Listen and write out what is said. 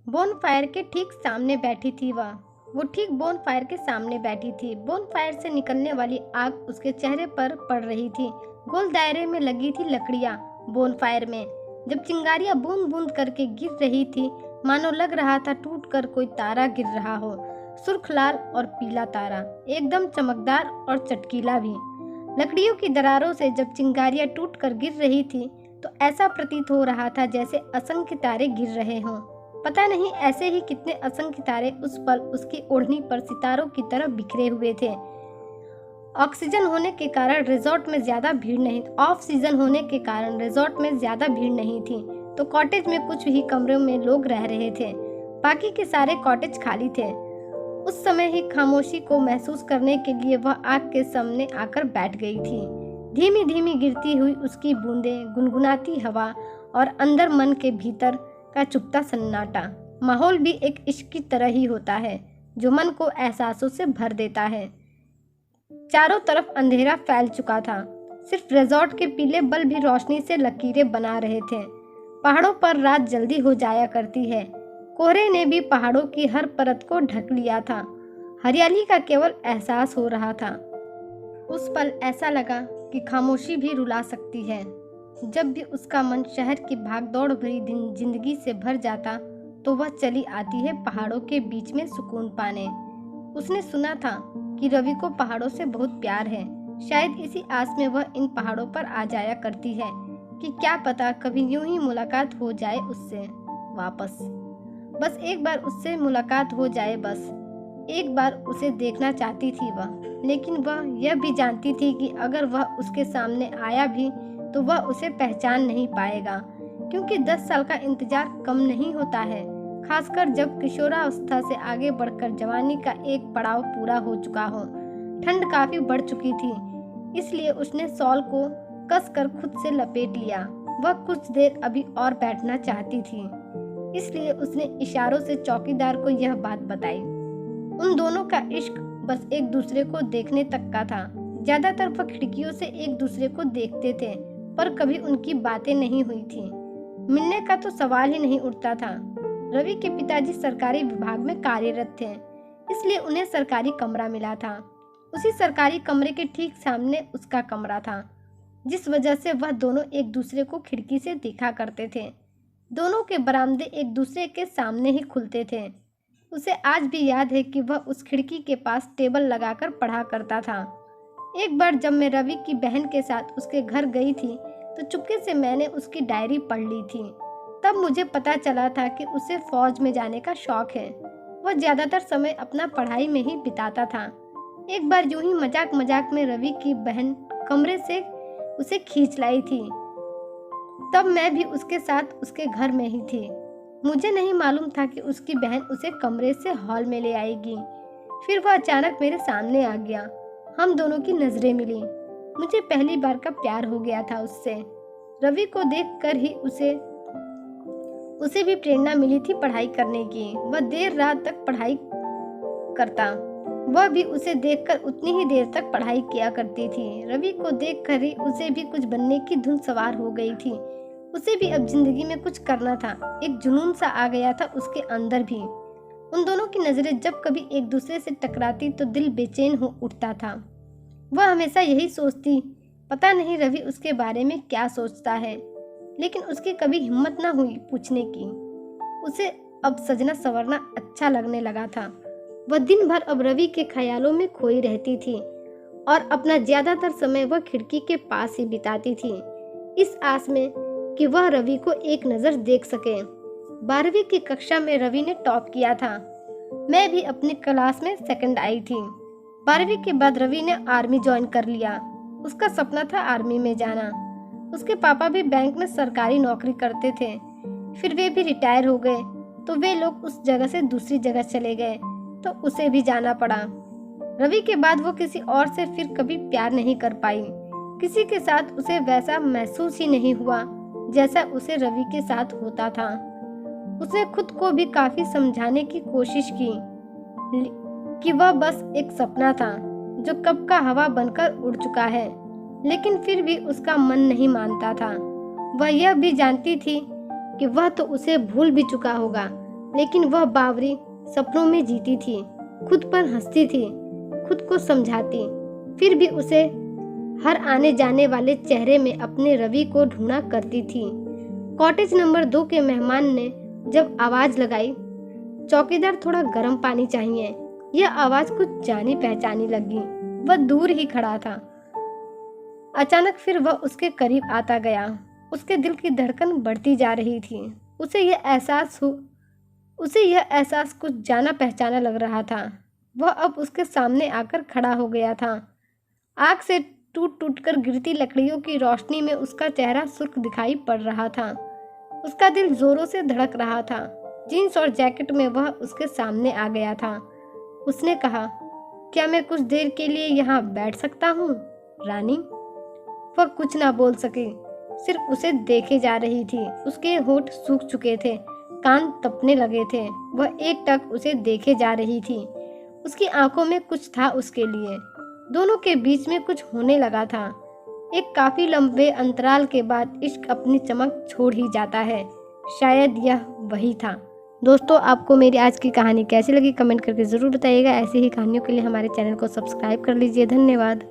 Bone fire के ठीक सामने बैठी थी वो ठीक बोन फायर के सामने बैठी थी। बोन फायर से निकलने वाली आग उसके चेहरे पर पड़ रही थी। गोल दायरे में लगी थी लकड़ियां बोन फायर में। जब चिंगारियां बूंद बूंद करके गिर रही थी, मानो लग रहा था टूट कर कोई तारा गिर रहा हो। सुर्ख लाल और पीला तारा, एकदम चमकदार और चटकीला भी। लकड़ियों की दरारों से जब चिंगारियां टूट कर गिर रही थी तो ऐसा प्रतीत हो रहा था जैसे असंख्य तारे गिर रहे हों। पता नहीं ऐसे ही कितने असंख्य तारे उस पल उसकी ओढ़नी पर सितारों की तरह बिखरे हुए थे। ऑक्सीजन होने के कारण रिजॉर्ट में ज्यादा भीड़ नहीं ऑफ सीजन होने के कारण रिजॉर्ट में ज्यादा भीड़ नहीं थी, तो कॉटेज में कुछ ही कमरों में लोग रह रहे थे। बाकी के सारे कॉटेज खाली थे। उस समय ही खामोशी को महसूस करने के लिए वह आग के सामने आकर बैठ गई थी। धीमी धीमी गिरती हुई उसकी बूंदें, गुनगुनाती हवा और अंदर मन के भीतर का चुपता सन्नाटा। माहौल भी एक इश्क की तरह ही होता है जो मन को एहसासों से भर देता है। चारों तरफ अंधेरा फैल चुका था। सिर्फ रिजॉर्ट के पीले बल्ब भी रोशनी से लकीरें बना रहे थे। पहाड़ों पर रात जल्दी हो जाया करती है। कोहरे ने भी पहाड़ों की हर परत को ढक लिया था। हरियाली का केवल एहसास हो रहा था। उस पल ऐसा लगा कि खामोशी भी रुला सकती है। जब भी उसका मन शहर की भागदौड़ भरी जिंदगी से भर जाता तो वह चली आती है पहाड़ों के बीच में सुकून पाने। उसने सुना था कि रवि को पहाड़ों से बहुत प्यार है। शायद इसी आस में वह इन पहाड़ों पर आ जाया करती है कि क्या पता कभी यूं ही मुलाकात हो जाए उससे वापस। बस एक बार उससे मुलाकात हो जाए, बस एक बार उसे देखना चाहती थी वह। लेकिन वह यह भी जानती थी कि अगर वह उसके सामने आया भी तो वह उसे पहचान नहीं पाएगा, क्योंकि 10 साल का इंतजार कम नहीं होता है, खासकर जब किशोरावस्था से आगे बढ़कर जवानी का एक पड़ाव पूरा हो चुका हो। ठंड काफी बढ़ चुकी थी, इसलिए उसने शॉल को कसकर खुद से लपेट लिया। वह कुछ देर अभी और बैठना चाहती थी, इसलिए उसने इशारों से चौकीदार को यह बात बताई। उन दोनों का इश्क बस एक दूसरे को देखने तक का था। ज्यादातर वह खिड़कियों से एक दूसरे को देखते थे, पर कभी उनकी बातें नहीं हुई थी। मिलने का तो सवाल ही नहीं उठता था। रवि के पिताजी सरकारी विभाग में कार्यरत थे, इसलिए उन्हें सरकारी कमरा मिला था। उसी सरकारी कमरे के ठीक सामने उसका कमरा था, जिस वजह से वह दोनों एक दूसरे को खिड़की से देखा करते थे। दोनों के बरामदे एक दूसरे के सामने ही खुलते थे। उसे आज भी याद है कि वह उस खिड़की के पास टेबल लगाकर पढ़ा करता था। एक बार जब मैं रवि की बहन के साथ उसके घर गई थी तो चुपके से मैंने उसकी डायरी पढ़ ली थी। तब मुझे पता चला था कि उसे फौज में जाने का शौक है। वह ज्यादातर समय अपना पढ़ाई में ही बिताता था। एक बार यूं ही मजाक मजाक में रवि की बहन कमरे से उसे खींच लाई थी। तब मैं भी उसके साथ उसके घर में ही थी। मुझे नहीं मालूम था कि उसकी बहन उसे कमरे से हॉल में ले आएगी। फिर वह अचानक मेरे सामने आ गया। हम दोनों की नजरें मिली। मुझे पहली बार का प्यार हो गया था उससे। रवि को देखकर ही उसे भी प्रेरणा मिली थी पढ़ाई करने की। वह देर रात तक पढ़ाई करता। वह भी उसे देखकर उतनी ही देर तक पढ़ाई किया करती थी। रवि को देखकर ही उसे भी कुछ बनने की धुन सवार हो गई थी। उसे भी अब जिंदगी में कुछ करना था। एक जुनून सा आ गया था उसके अंदर भी। उन दोनों की नजरें जब कभी एक दूसरे से टकराती तो दिल बेचैन हो उठता था। वह हमेशा यही सोचती, पता नहीं रवि उसके बारे में क्या सोचता है, लेकिन उसकी कभी हिम्मत ना हुई पूछने की। उसे अब सजना संवरना अच्छा लगने लगा था। वह दिन भर अब रवि के ख्यालों में खोई रहती थी और अपना ज्यादातर समय वह खिड़की के पास ही बिताती थी, इस आस में कि वह रवि को एक नजर देख सके। 12वीं की कक्षा में रवि ने टॉप किया था। मैं भी अपनी क्लास में सेकंड आई थी। 12वीं के बाद रवि ने आर्मी ज्वाइन कर लिया। उसका सपना था आर्मी में जाना। उसके पापा भी बैंक में सरकारी नौकरी करते थे। फिर वे भी रिटायर हो गए तो वे लोग उस जगह से दूसरी जगह चले गए, तो उसे भी जाना पड़ा। रवि के बाद वो किसी और से फिर कभी प्यार नहीं कर पाई। किसी के साथ उसे वैसा महसूस ही नहीं हुआ जैसा उसे रवि के साथ होता था। उसने खुद को भी काफी समझाने की कोशिश की कि वह बस एक सपना था जो कब का हवा बनकर उड़ चुका है, लेकिन फिर भी उसका मन नहीं मानता था। वह यह भी जानती थी कि वह तो उसे भूल भी चुका होगा, लेकिन वह बावरी सपनों में जीती थी, खुद पर हंसती थी, खुद को समझाती। फिर भी उसे हर आने जाने वाले चेहरे में अपने रवि को ढूंढा करती थी। कॉटेज नंबर 2 के मेहमान ने जब आवाज लगाई, चौकीदार थोड़ा गर्म पानी चाहिए, यह आवाज कुछ जानी पहचानी लगी। वह दूर ही खड़ा था। अचानक फिर वह उसके करीब आता गया। उसके दिल की धड़कन बढ़ती जा रही थी। उसे यह एहसास कुछ जाना पहचाना लग रहा था। वह अब उसके सामने आकर खड़ा हो गया था। आग से टूट टूट कर गिरती लकड़ियों की रोशनी में उसका चेहरा सुर्ख दिखाई पड़ रहा था। उसका दिल जोरों से धड़क रहा था। जीन्स और जैकेट में वह उसके सामने आ गया था। उसने कहा, क्या मैं कुछ देर के लिए यहाँ बैठ सकता हूँ, रानी? वह कुछ ना बोल सकी, सिर्फ उसे देखे जा रही थी। उसके होंठ सूख चुके थे, कान तपने लगे थे। वह एकटक उसे देखे जा रही थी। उसकी आंखों में कुछ था उसके लिए। दोनों के बीच में कुछ होने लगा था। एक काफी लंबे अंतराल के बाद इश्क अपनी चमक छोड़ ही जाता है। शायद यह वही था। दोस्तों, आपको मेरी आज की कहानी कैसी लगी कमेंट करके ज़रूर बताइएगा। ऐसी ही कहानियों के लिए हमारे चैनल को सब्सक्राइब कर लीजिए। धन्यवाद।